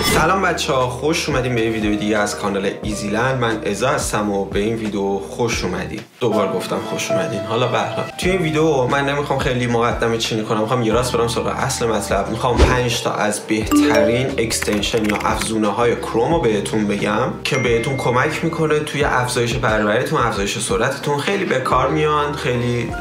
سلام بچه‌ها، خوش اومدین به یه ویدیو دیگه از کانال ایزیلند. من ازا هستم و به این ویدیو خوش اومدین. دوبار گفتم خوش اومدین. حالا به هر حال توی این ویدیو من نمیخوام خیلی مقدمه چینی کنم، میخوام یه راست برم سراغ اصل مطلب. میخوام 5 تا از بهترین اکستنشن یا افزونه‌های کروم رو بهتون بگم که بهتون کمک میکنه توی افزایش پروریتون، افزایش سرعتتون. خیلی به کار میان، خیلی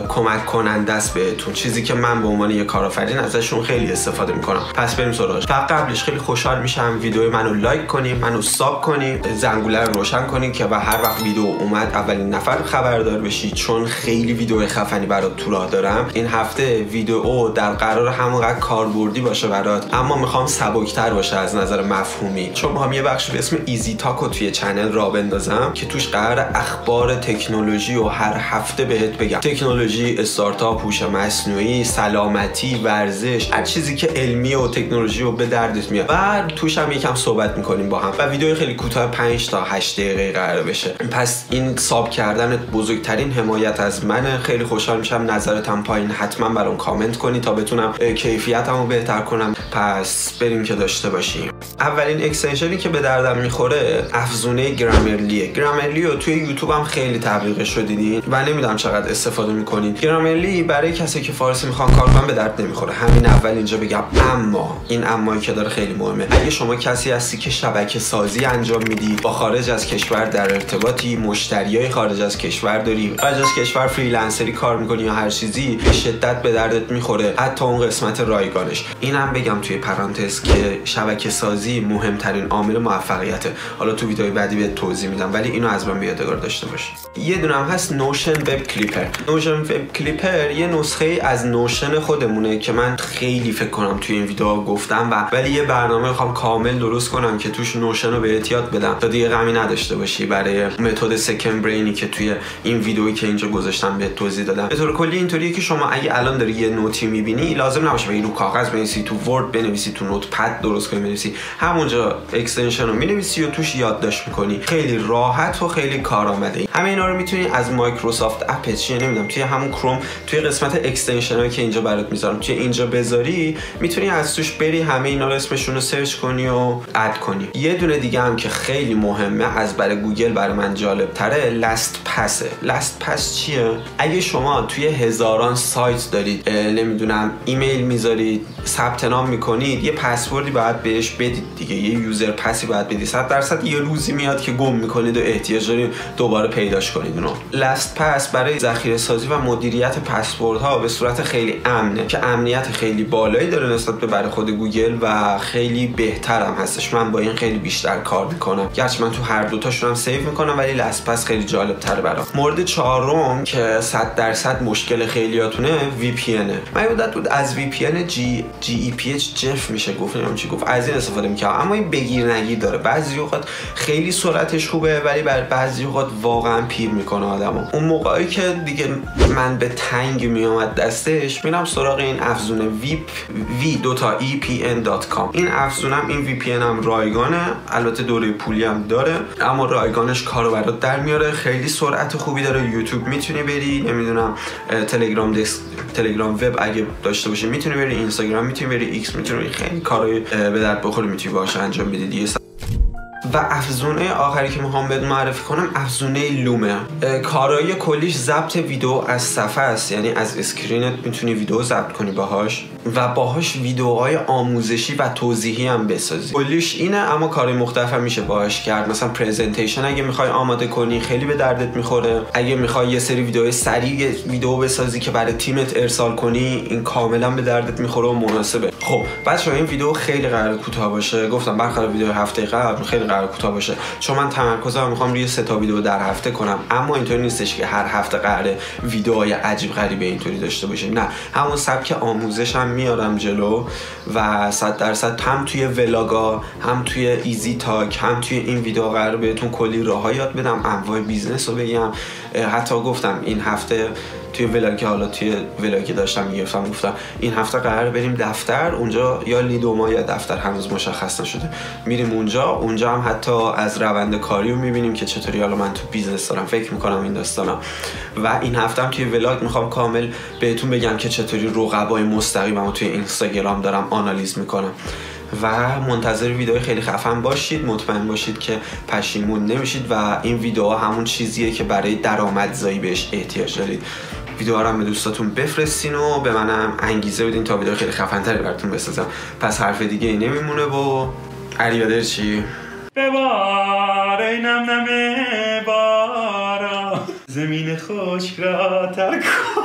کمک کننده است بهتون، چیزی که من به عنوان یه کارآفرین ازشون خیلی استفاده میکنم. پس بریم سراغش. فقط قبلش خیلی خوشحال میشم ویدیو منو لایک کنین، منو ساب کنین، زنگوله رو روشن کنین که به هر وقت ویدیو اومد اولین نفر خبردار بشید، چون خیلی ویدیو خفنی برات تو راه دارم. این هفته ویدیو در قرار همونقدر کاربردی باشه برات، اما میخوام سبکتر باشه از نظر مفهومی، چون میخوام یه بخش به اسم ایزی تاکو توی چنل راه بندازم که توش قرار اخبار تکنولوژی و هر هفته بهت بگم. تکنولوژی، استارتاپ، هوش مصنوعی، سلامتی، ورزش، هر چیزی که علمی و تکنولوژی رو به دردت میاد. و توش هم یکم صحبت میکنیم با هم. و ویدیو خیلی کوتاه 5 تا 8 دقیقه قرار بشه. پس این ساب کردن بزرگترین حمایت از منه. خیلی خوشحال میشم نظرتم پایین حتما برام کامنت کنی تا بتونم کیفیتمو بهتر کنم. پس بریم که داشته باشیم. اولین اکستنشنی که به دردم میخوره افزونه گرامرلیه. گرامرلی رو توی یوتیوب هم خیلی تبلیغش رو دیدین و نمیدونم چقدر استفاده میکنین. گرامرلی برای کسی که فارسی میخوان کار کنن به درد نمیخوره. همین اول اینجا بگم. اما این امایی که داره خیلی مهمه. اگه شما کسی هستی که شبکه سازی انجام میدی، با خارج از کشور در ارتباطی، مشتریای خارج از کشور داری، خارج از کشور فریلنسری کار میکنی یا هر چیزی، به شدت به دردت میخوره، حتی اون قسمت رایگانش. اینم بگم توی پرانتز که شبکه سازی مهمترین عامل موفقیته. حالا تو ویدیوی بعدی بهت توضیح میدم، ولی اینو از من به یادگار داشته باش. یه دونه هم هست نوشن وب کلیپر. نوشن وب کلیپر یه نسخه از نوشن خودمونه که من خیلی فکر کنم توی این ویدیو گفتم ولی یه برنامه میخوام کامل درست کنم که توش نوشن رو بهت یاد بدم تا دیگه غمی نداشته باشی برای متد سکند برینی که توی این ویدیویی که اینجا گذاشتم بهت توضیح دادم. به طور کلی اینطوریه که شما اگه الان داری یه نوتی میبینی، لازم نباشه بگی رو کاغذ بنویسی، تو ورد بنویسی، تو نوت پد درست کنی بنویسی. همونجا اکستنشن رو مینویسی و توش یادداشت میکنی. خیلی راحت و خیلی کارآمده. همه اینا رو میتونی از مایکروسافت اپچ، نمیدونم توی همون کروم، توی قسمت اکستنشن هایی که اینجا برات میذارم، توی اینجا بذاری، میتونی از توش بری همه اینا رو اسمشون رو سرچ کنی و اد کنی. یه دونه دیگه هم که خیلی مهمه از برای گوگل برای من جالب تره، لاست پسه. لاست پس چیه؟ اگه شما توی هزاران سایت دارید، نمیدونم ایمیل میذارید، ثبت نام میکنید، یه پسوردی باید بهش بدید دیگه، یه یوزر پسی باید بدید. 100% یه روزی میاد که گم میکنید و احتیاج دارید دوباره پیداش کنید اونو. لاست پس برای ذخیره سازی و مدیریت پسوردها به صورت خیلی امنه که امنیت خیلی بالایی داره نسبت به برای خود گوگل و خیلی بهترم هستش. من با این خیلی بیشتر کار میکنم، گرچه من تو هر دوتاشون هم سیو میکنم، ولی لاست پس خیلی جالب تره برام. مورد چهارم که 100% مشکل خیلیاتونه وی پی انه. من یادت بود از وی پی ان جی ای پی اچ جف میشه گفت، نمیدونم چی گفت، از این استفاده میکنم، اما این بگیر نگیر داره. بعضی اوقات خیلی سرعتش خوبه ولی بعضی اوقات واقعا پیر میکنه آدمو. اون موقعی که دیگه من به تنگ میومد دستش، میرم سراغ این افزونه v2epn.com. این افزونم، این وی پی ان هم رایگانه، البته دوره پولی هم داره، اما رایگانش کارو برات در میاره. خیلی سرعت خوبی داره. یوتیوب میتونی بری، نمیدونم تلگرام وب اگه داشته باشی میتونی بری، اینستاگرام میتونی بری، ایکس میتونی بری. خیلی کارهای به درد بخوره میتونی باهاش انجام بدی دیگه. و افزونه آخری که میخوام بهت معرفی کنم افزونه لومه. کارایی کلیش ضبط ویدیو از صفحه است، یعنی از اسکرینت میتونی ویدیو ضبط کنی باهاش و باهاش ویدیوهای آموزشی و توضیحی هم بسازی. کلیش اینه، اما کارهای مختلف هم میشه باهاش کرد. مثلا پرزنتیشن اگه میخوای آماده کنی خیلی به دردت میخوره. اگه میخوای یه سری ویدیوهای سریع ویدیو بسازی که برای تیمت ارسال کنی، این کاملا به دردت میخوره و مناسبه. خب بچه‌ها این ویدیو خیلی قرار کوتاه باشه. گفتم برخلاف ویدیو هفته قبل خیلی قرار کوتاه باشه، چون من تمرکزم میخوام روی 3 تا ویدیو در هفته کنم. اما اینطوری نیستش که هر هفته قراره ویدیوهای عجیب غریبه اینطوری داشته باشیم. نه، همون سبک آموزش هم میارم جلو و 100% هم توی ولاگا، هم توی ایزی تاک، هم توی این ویدیو قراره بهتون کلی راهها یاد بدم، انواع بیزنس رو بگم. حتی گفتم این هفته توی ولاگ، حالا توی ولاگی داشتم میگفتم، گفتم این هفته قراره بریم دفتر، اونجا یا لیدوما یا دفتر هنوز مشخص نشده، میریم اونجا هم حتی از روند کاری رو میبینیم که چطوری حالا من تو بیزنس دارم فکر میکنم این داستانا. و این هفته هم توی ولاگ میخوام کامل بهتون بگم که چطوری رقبای مستقیممو توی اینستاگرام دارم آنالیز میکنم. و منتظر ویدیوهای خیلی خفن باشید. مطمئن باشید که پشیمون نمیشید و این ویدیوها همون چیزیه که برای درآمدزایی بهش احتیاج دارید. ویدیوها رو هم به دوستاتون بفرستین و به منم انگیزه بدین تا ویدیو خیلی خفن‌تری براتون بسازم. پس حرف دیگه ای نمیمونه و اریادرچی. ببار ای نم نم بارا زمین خشک را ترک کن.